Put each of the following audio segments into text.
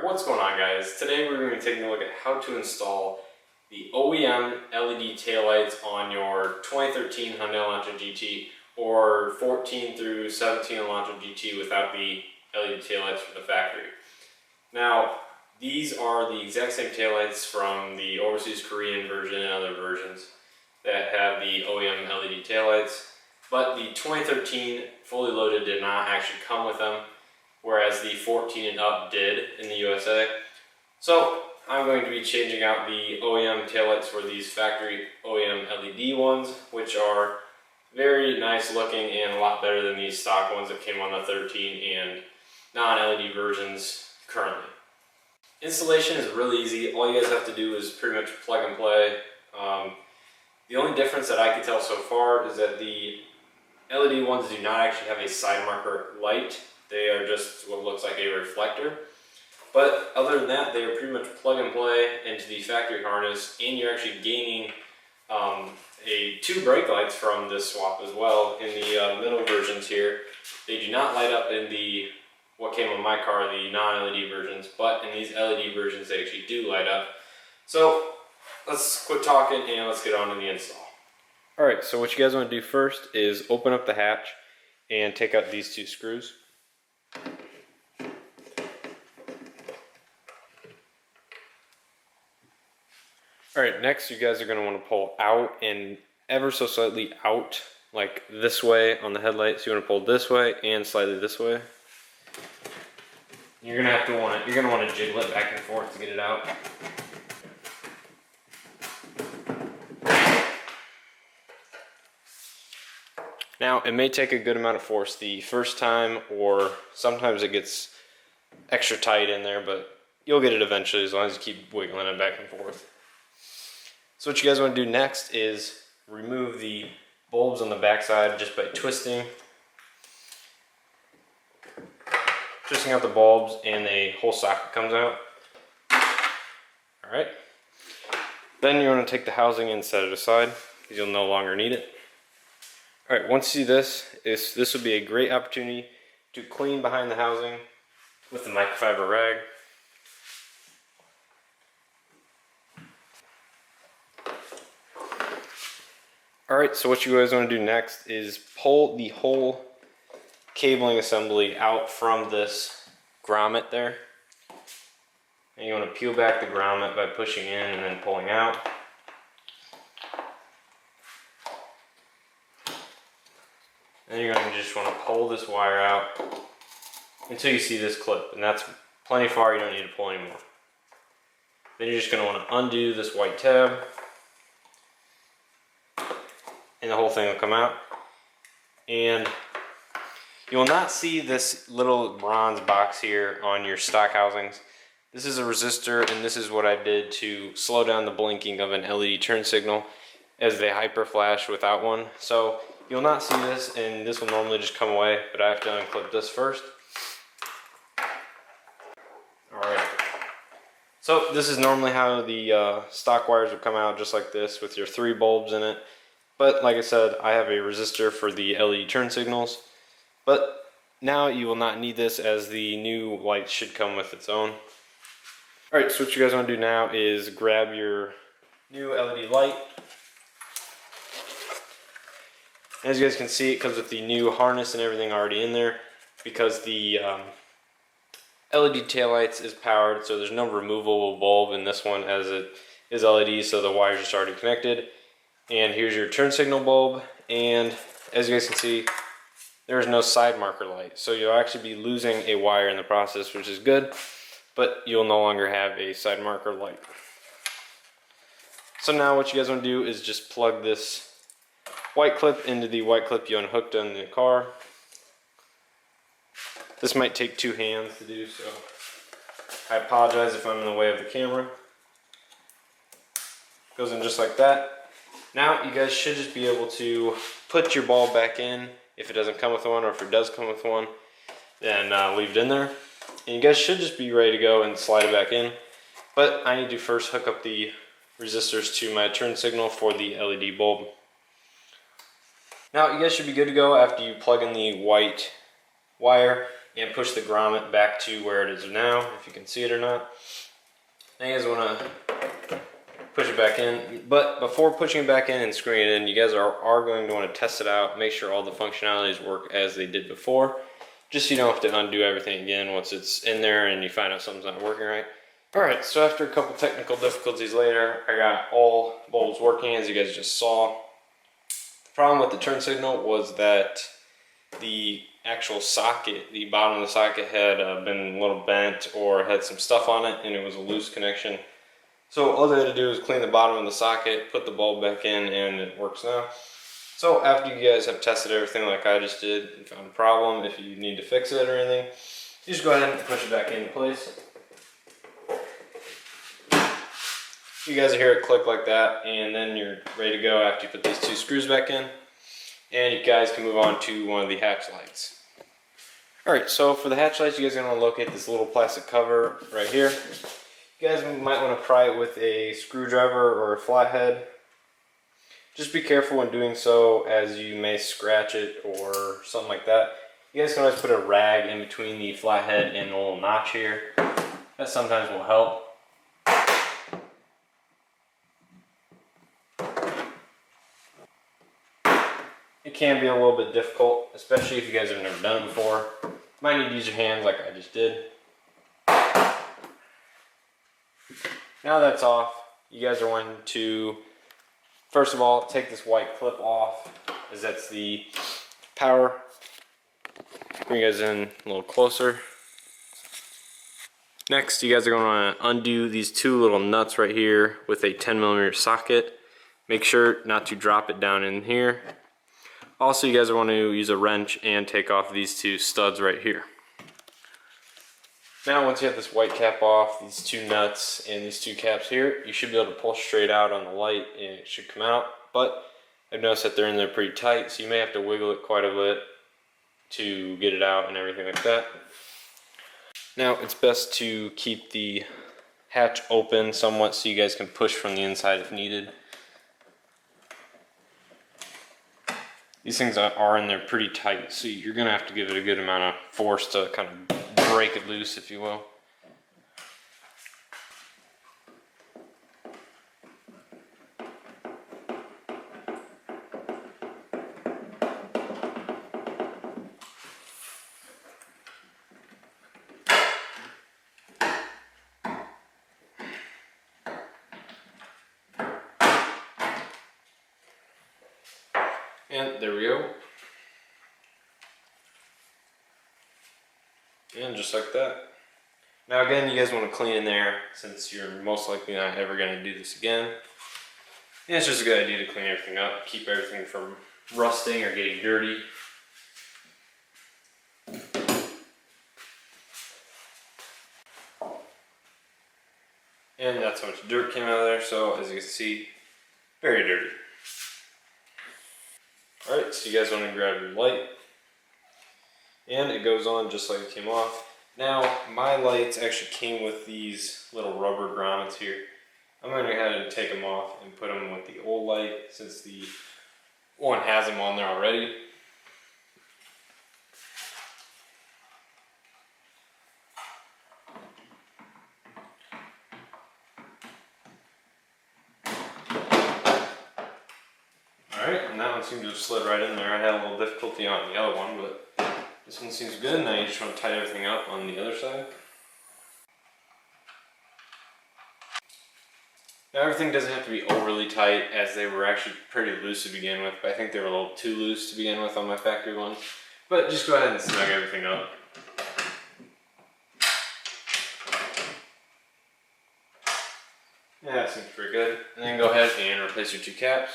Alright, what's going on, guys? Today we're going to be taking a look at how to install the OEM LED taillights on your 2013 Hyundai Elantra GT or 14 through 17 Elantra GT without the LED taillights from the factory. Now, these are the exact same taillights from the overseas Korean version and other versions that have the OEM LED taillights, but the 2013 fully loaded did not actually come with them, whereas the 14 and up did in the USA. So I'm going to be changing out the OEM taillights for these factory OEM LED ones, which are very nice looking and a lot better than these stock ones that came on the 13 and non-LED versions currently. Installation is really easy. All you guys have to do is pretty much plug and play. The only difference that I can tell so far is that the LED ones do not actually have a side marker light. They are just what looks like a reflector. But other than that, they are pretty much plug and play into the factory harness, and you're actually gaining two brake lights from this swap as well in the middle versions here. They do not light up in the what came on my car, the non-LED versions, but in these LED versions they actually do light up. So let's quit talking and let's get on to the install. Alright, so what you guys want to do first is open up the hatch and take out these two screws. Alright, next you guys are going to want to pull out and ever so slightly out, like this way on the headlight. So you want to pull this way and slightly this way. You're going to want to jiggle it back and forth to get it out. Now, it may take a good amount of force the first time, or sometimes it gets extra tight in there, but you'll get it eventually as long as you keep wiggling it back and forth. So what you guys want to do next is remove the bulbs on the back side just by twisting out the bulbs, and a whole socket comes out. Alright. Then you want to take the housing and set it aside because you'll no longer need it. Alright, once you see this would be a great opportunity to clean behind the housing with the microfiber rag. Alright, so what you guys want to do next is pull the whole cabling assembly out from this grommet there. And you want to peel back the grommet by pushing in and then pulling out. And you're going to just want to pull this wire out until you see this clip, and that's plenty far. You don't need to pull anymore. Then you're just going to want to undo this white tab, and the whole thing will come out. And you will not see this little bronze box here on your stock housings. This is a resistor, and this is what I did to slow down the blinking of an LED turn signal as they hyper flash without one. So you'll not see this, and this will normally just come away, but I have to unclip this first. Alright. So this is normally how the stock wires would come out, just like this, with your 3 bulbs in it. But like I said, I have a resistor for the LED turn signals. But now you will not need this, as the new light should come with its own. Alright, so what you guys want to do now is grab your new LED light. As you guys can see, it comes with the new harness and everything already in there, because the LED taillights is powered, so there's no removable bulb in this one, as it is LED, so the wires are just already connected. And here's your turn signal bulb, and as you guys can see, there is no side marker light, so you'll actually be losing a wire in the process, which is good, but you'll no longer have a side marker light. So now what you guys want to do is just plug this white clip into the white clip you unhooked on the car. This might take 2 hands to do, so I apologize if I'm in the way of the camera. Goes in just like that. Now you guys should just be able to put your bulb back in if it doesn't come with one, or if it does come with one, then leave it in there. And you guys should just be ready to go and slide it back in. But I need to first hook up the resistors to my turn signal for the LED bulb. Now you guys should be good to go after you plug in the white wire and push the grommet back to where it is now, if you can see it or not. Now you guys want to push it back in, but before pushing it back in and screwing it in, you guys are going to want to test it out, make sure all the functionalities work as they did before, just so you don't have to undo everything again once it's in there and you find out something's not working right. Alright, so after a couple technical difficulties later, I got all bulbs working, as you guys just saw. The problem with the turn signal was that the actual socket, the bottom of the socket had been a little bent or had some stuff on it, and it was a loose connection. So all I had to do was clean the bottom of the socket, put the bulb back in, and it works now. So after you guys have tested everything like I just did and found a problem, if you need to fix it or anything, you just go ahead and push it back into place. You guys will hear it click like that, and then you're ready to go after you put these two screws back in. And you guys can move on to one of the hatch lights. Alright, so for the hatch lights, you guys are going to locate this little plastic cover right here. You guys might want to pry it with a screwdriver or a flathead. Just be careful when doing so, as you may scratch it or something like that. You guys can always put a rag in between the flathead and the little notch here. That sometimes will help. It can be a little bit difficult, especially if you guys have never done it before. You might need to use your hands like I just did. Now that's off, you guys are wanting to, first of all, take this white clip off, as that's the power. Bring you guys in a little closer. Next, you guys are going to undo these two little nuts right here with a 10mm socket. Make sure not to drop it down in here. Also, you guys want to use a wrench and take off these two studs right here. Now, once you have this white cap off, these two nuts and these two caps here, you should be able to pull straight out on the light and it should come out. But I've noticed that they're in there pretty tight, so you may have to wiggle it quite a bit to get it out and everything like that. Now, it's best to keep the hatch open somewhat so you guys can push from the inside if needed. These things are in there pretty tight, so you're going to have to give it a good amount of force to kind of break it loose, if you will. And there we go. And just like that. Now again, you guys want to clean in there, since you're most likely not ever going to do this again. And it's just a good idea to clean everything up, keep everything from rusting or getting dirty. And that's how much dirt came out of there, so as you can see, very dirty. Alright, so you guys want to grab your light, and it goes on just like it came off. Now, my lights actually came with these little rubber grommets here. I'm going to go ahead and take them off and put them with the old light, since the one has them on there already. Alright, and that one seemed to have slid right in there. I had a little difficulty on the other one, but this one seems good. Now you just want to tighten everything up on the other side. Now everything doesn't have to be overly tight, as they were actually pretty loose to begin with, but I think they were a little too loose to begin with on my factory one. But just go ahead and snug everything up. Yeah, that seems pretty good. And then go ahead and replace your two caps.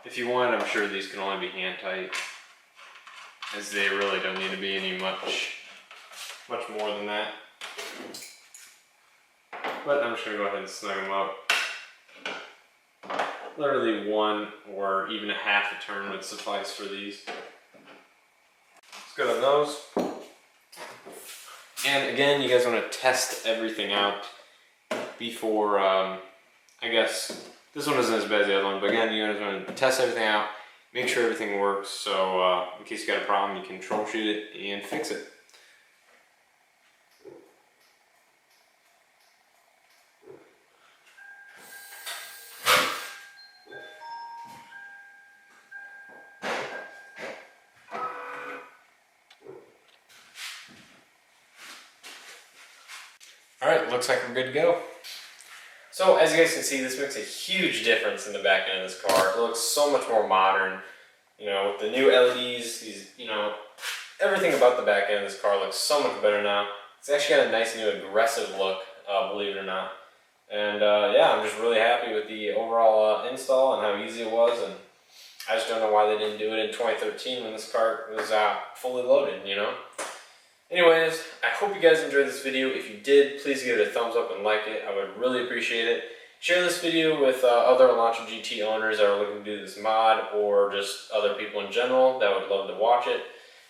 If you want, I'm sure these can only be hand tight, as they really don't need to be any much more than that. But I'm just going to go ahead and snug them up. Literally one or even a half a turn would suffice for these. Let's go on those. And again, you guys want to test everything out before, I guess, This one isn't as bad as the other one, but again, you guys want to test everything out, make sure everything works, so in case you got a problem, you can troubleshoot it and fix it. Alright, looks like we're good to go. So as you guys can see, this makes a huge difference in the back end of this car. It looks so much more modern. You know, with the new LEDs, everything about the back end of this car looks so much better now. It's actually got a nice new aggressive look, believe it or not. And yeah, I'm just really happy with the overall install and how easy it was. And I just don't know why they didn't do it in 2013 when this car was fully loaded, you know? Anyways, I hope you guys enjoyed this video. If you did, please give it a thumbs up and like it. I would really appreciate it. Share this video with other Elantra GT owners that are looking to do this mod, or just other people in general that would love to watch it.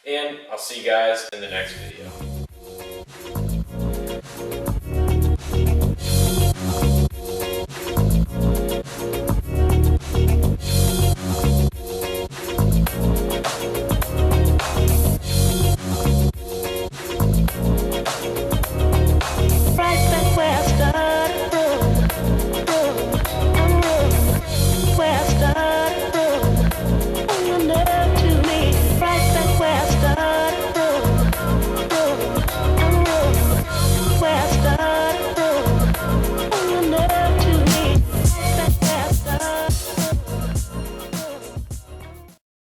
And I'll see you guys in the next video.